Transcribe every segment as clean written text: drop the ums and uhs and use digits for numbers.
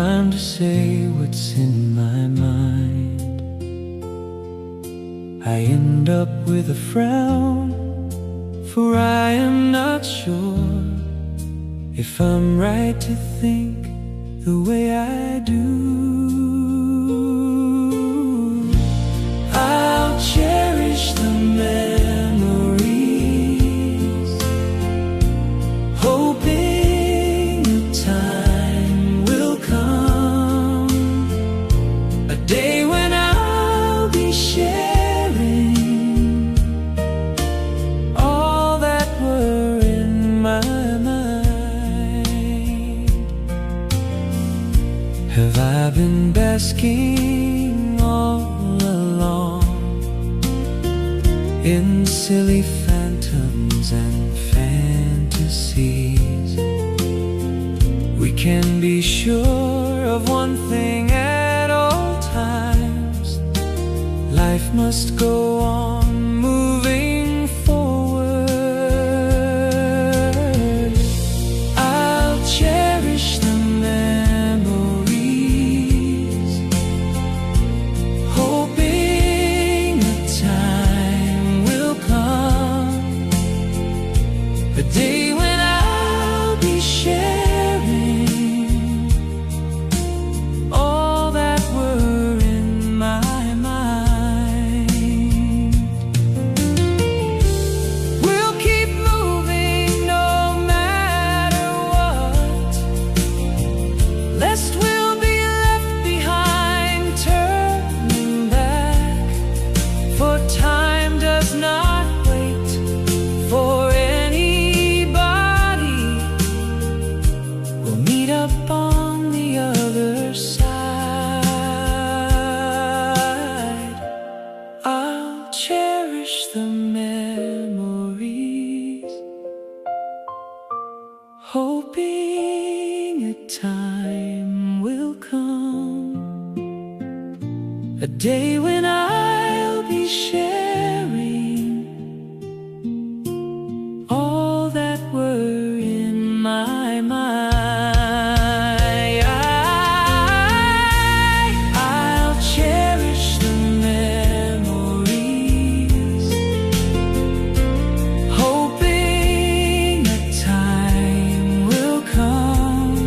time to say what's in my mind, I end up with a frown, for I am not sure if I'm right to think the way I do. I'll cherish the memories, hoping a time will come, a day when I'll be sharing all that were in my mind. Have I been basking all along in silly phantoms and fantasies? We can be sure of one thing at all times: life must go on moving forward. I'll cherish the memories, hoping a time will come, a day when I'll be sharing all that were in my mind. We'll keep moving no matter what, lest we'll be left behind turning back, for time does not wait for anybody. We'll meet up on the other side. I'll cherish the memories, hoping a time will come, a day when I'll be sharing all that were in my mind. I'll cherish the memories, hoping a time will come,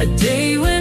a day when